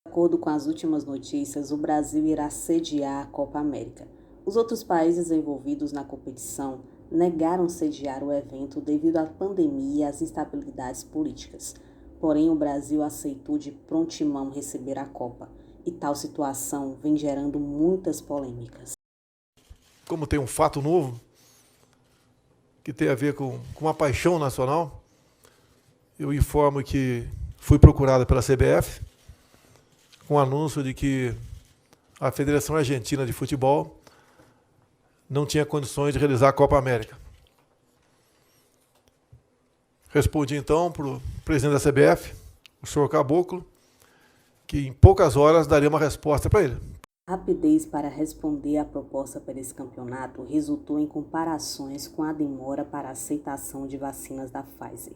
De acordo com as últimas notícias, o Brasil irá sediar a Copa América. Os outros países envolvidos na competição negaram sediar o evento devido à pandemia e às instabilidades políticas. Porém, o Brasil aceitou de prontimão receber a Copa, e tal situação vem gerando muitas polêmicas. Como tem um fato novo, que tem a ver com uma paixão nacional, eu informo que fui procurado pela CBF com o anúncio de que a Federação Argentina de Futebol não tinha condições de realizar a Copa América. Respondi então para o presidente da CBF, o senhor Caboclo, que em poucas horas daria uma resposta para ele. A rapidez para responder à proposta para esse campeonato resultou em comparações com a demora para a aceitação de vacinas da Pfizer.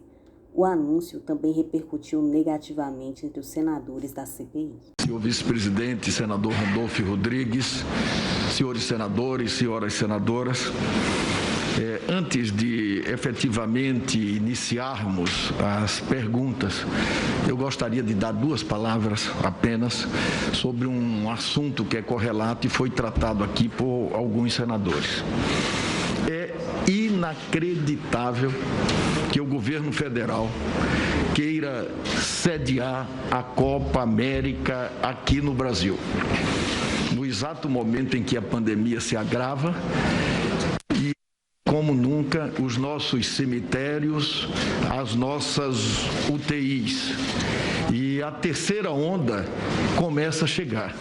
O anúncio também repercutiu negativamente entre os senadores da CPI. Senhor vice-presidente, senador Randolfo Rodrigues, senhores senadores, senhoras senadoras, antes de efetivamente iniciarmos as perguntas, eu gostaria de dar 2 palavras apenas sobre um assunto que é correlato e foi tratado aqui por alguns senadores. É inacreditável que o governo federal queira sediar a Copa América aqui no Brasil. No exato momento em que a pandemia se agrava e, como nunca, os nossos cemitérios, as nossas UTIs e a terceira onda começa a chegar.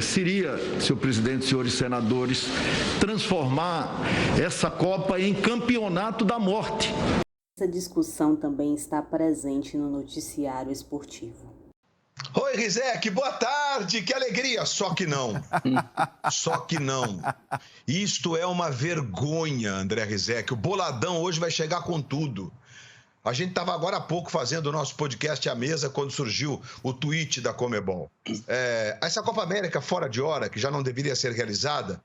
Seria, senhor presidente, senhores senadores, transformar essa Copa em campeonato da morte. Essa discussão também está presente no noticiário esportivo. Oi, Rizek, boa tarde, que alegria, só que não. Só que não. Isto é uma vergonha, André Rizek. O Boladão hoje vai chegar com tudo. A gente estava agora há pouco fazendo o nosso podcast à mesa quando surgiu o tweet da Conmebol. Essa Copa América fora de hora, que já não deveria ser realizada,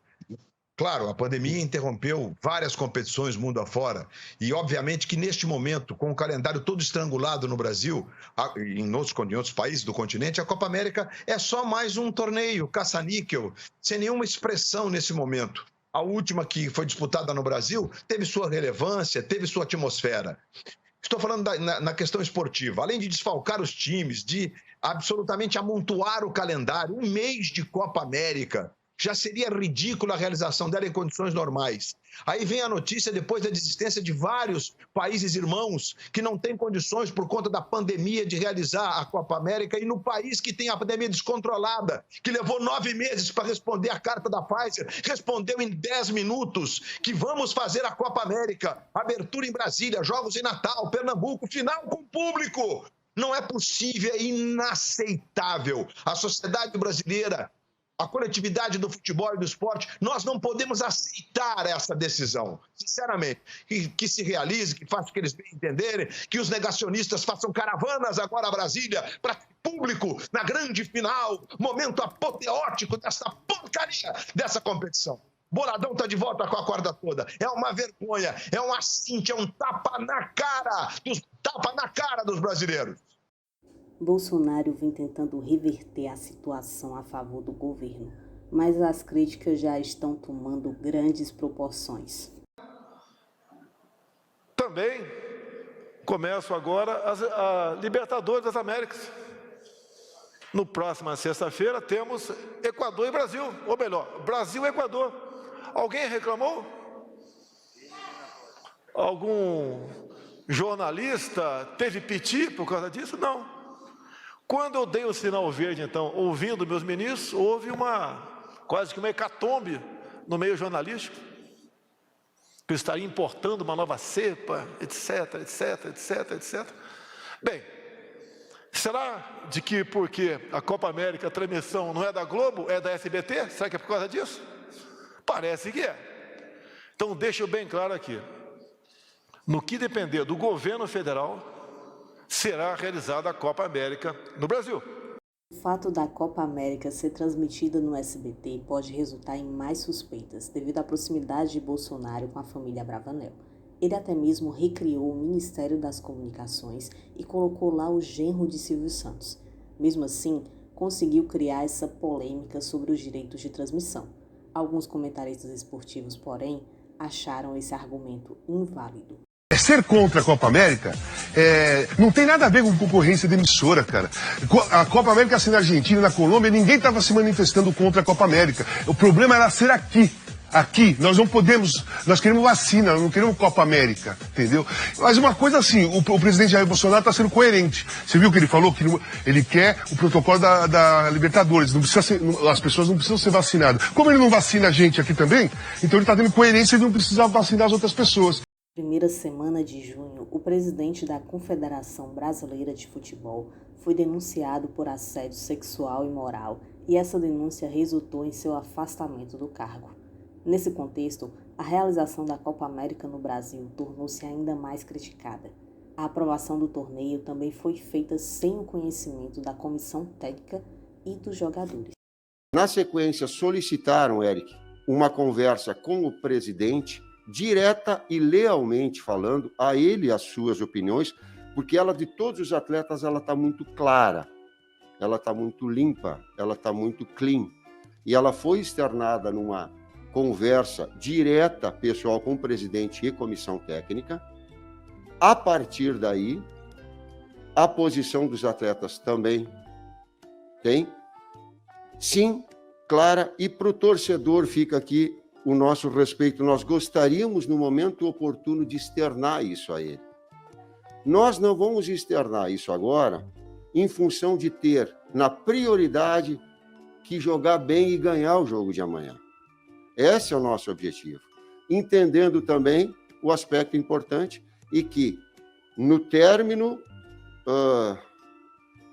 claro, a pandemia interrompeu várias competições mundo afora e, obviamente, que neste momento, com o calendário todo estrangulado no Brasil e em outros países do continente, a Copa América é só mais um torneio caça-níquel, sem nenhuma expressão nesse momento. A última que foi disputada no Brasil teve sua relevância, teve sua atmosfera. Estou falando na questão esportiva. Além de desfalcar os times, de absolutamente amontoar o calendário, um mês de Copa América, já seria ridícula a realização dela em condições normais. Aí vem a notícia depois da desistência de vários países irmãos que não têm condições por conta da pandemia de realizar a Copa América e no país que tem a pandemia descontrolada, que levou 9 meses para responder a carta da Pfizer, respondeu em 10 minutos que vamos fazer a Copa América, abertura em Brasília, jogos em Natal, Pernambuco, final com público. Não é possível, é inaceitável. A sociedade brasileira, a coletividade do futebol e do esporte, nós não podemos aceitar essa decisão, sinceramente. Que se realize, que faça o que eles bem entenderem, que os negacionistas façam caravanas agora a Brasília para público na grande final, momento apoteótico dessa porcaria dessa competição. Boladão está de volta com a corda toda. É uma vergonha, é um assinte, é um tapa na cara dos brasileiros. Bolsonaro vem tentando reverter a situação a favor do governo, mas as críticas já estão tomando grandes proporções. Também começam agora a Libertadores das Américas. No próxima sexta-feira temos Equador e Brasil, ou melhor, Brasil e Equador. Alguém reclamou? Algum jornalista teve piti por causa disso? Não. Quando eu dei o sinal verde, então, ouvindo meus ministros, houve quase que uma hecatombe no meio jornalístico, que eu estaria importando uma nova cepa, etc, etc, etc, etc. Bem, será de que porque a Copa América, a transmissão não é da Globo, é da SBT? Será que é por causa disso? Parece que é. Então, deixa eu bem claro aqui. No que depender do governo federal, será realizada a Copa América no Brasil. O fato da Copa América ser transmitida no SBT pode resultar em mais suspeitas, devido à proximidade de Bolsonaro com a família Abravanel. Ele até mesmo recriou o Ministério das Comunicações e colocou lá o genro de Silvio Santos. Mesmo assim, conseguiu criar essa polêmica sobre os direitos de transmissão. Alguns comentaristas esportivos, porém, acharam esse argumento inválido. Ser contra a Copa América não tem nada a ver com concorrência de emissora, cara. A Copa América assim na Argentina, na Colômbia, ninguém estava se manifestando contra a Copa América. O problema era ser aqui. Aqui, nós não podemos, nós queremos vacina, não queremos Copa América, entendeu? Mas uma coisa assim, o presidente Jair Bolsonaro está sendo coerente. Você viu que ele falou que ele quer o protocolo da Libertadores, as pessoas não precisam ser vacinadas. Como ele não vacina a gente aqui também, então ele está tendo coerência de não precisar vacinar as outras pessoas. Primeira semana de junho, o presidente da Confederação Brasileira de Futebol foi denunciado por assédio sexual e moral, e essa denúncia resultou em seu afastamento do cargo. Nesse contexto, a realização da Copa América no Brasil tornou-se ainda mais criticada. A aprovação do torneio também foi feita sem o conhecimento da comissão técnica e dos jogadores. Na sequência, solicitaram, Eric, uma conversa com o presidente, direta e lealmente falando a ele as suas opiniões, porque ela, de todos os atletas, ela está muito clara, ela está muito limpa, ela está muito clean. E ela foi externada numa conversa direta, pessoal, com o presidente e comissão técnica. A partir daí, a posição dos atletas também tem, sim, clara, e para o torcedor fica aqui o nosso respeito. Nós gostaríamos, no momento oportuno, de externar isso a ele. Nós não vamos externar isso agora em função de ter, na prioridade, que jogar bem e ganhar o jogo de amanhã. Esse é o nosso objetivo. Entendendo também o aspecto importante e que, no término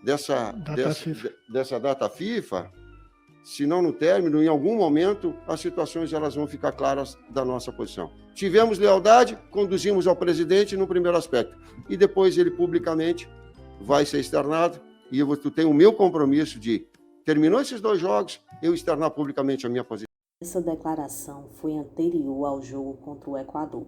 dessa data FIFA, se não no término, em algum momento, as situações elas vão ficar claras da nossa posição. Tivemos lealdade, conduzimos ao presidente no primeiro aspecto, e depois ele publicamente vai ser externado, e eu tenho o meu compromisso de, terminou esses 2 jogos, eu externar publicamente a minha posição. Essa declaração foi anterior ao jogo contra o Equador.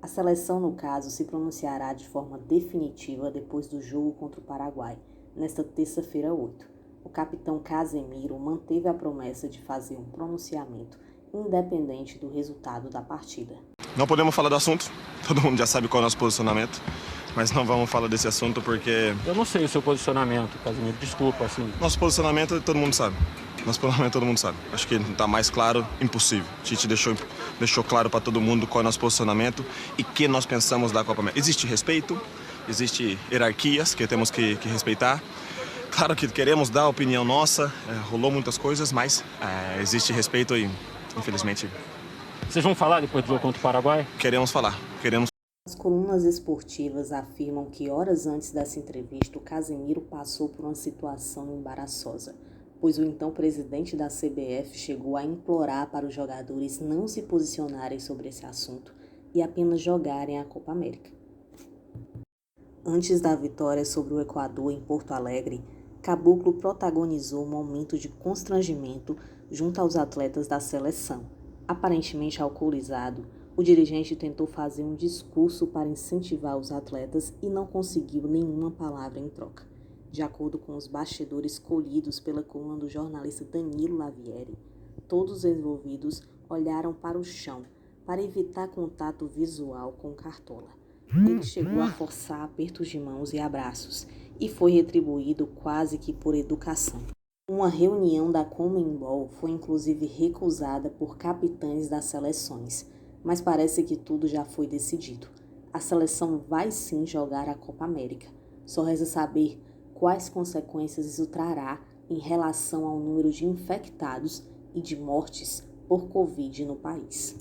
A seleção, no caso, se pronunciará de forma definitiva depois do jogo contra o Paraguai, nesta terça-feira 8. O capitão Casemiro manteve a promessa de fazer um pronunciamento independente do resultado da partida. Não podemos falar do assunto, todo mundo já sabe qual é o nosso posicionamento, mas não vamos falar desse assunto porque... Eu não sei o seu posicionamento, Casemiro, desculpa, assim. Nosso posicionamento todo mundo sabe. Nosso posicionamento todo mundo sabe. Acho que está mais claro, impossível. A gente deixou claro para todo mundo qual é o nosso posicionamento e o que nós pensamos da Copa América. Existe respeito, existe hierarquias que temos que respeitar. Claro que queremos dar a opinião nossa, rolou muitas coisas, mas existe respeito e, infelizmente... Vocês vão falar depois do jogo contra o Paraguai? Queremos falar, queremos. As colunas esportivas afirmam que horas antes dessa entrevista, o Casemiro passou por uma situação embaraçosa, pois o então presidente da CBF chegou a implorar para os jogadores não se posicionarem sobre esse assunto e apenas jogarem a Copa América. Antes da vitória sobre o Equador em Porto Alegre, Caboclo protagonizou um momento de constrangimento junto aos atletas da seleção. Aparentemente alcoolizado, o dirigente tentou fazer um discurso para incentivar os atletas e não conseguiu nenhuma palavra em troca. De acordo com os bastidores colhidos pela coluna do jornalista Danilo Lavieri, todos os envolvidos olharam para o chão para evitar contato visual com Cartola. Ele chegou a forçar apertos de mãos e abraços e foi retribuído quase que por educação. Uma reunião da Conmebol foi inclusive recusada por capitães das seleções, mas parece que tudo já foi decidido. A seleção vai sim jogar a Copa América. Só resta saber quais consequências isso trará em relação ao número de infectados e de mortes por Covid no país.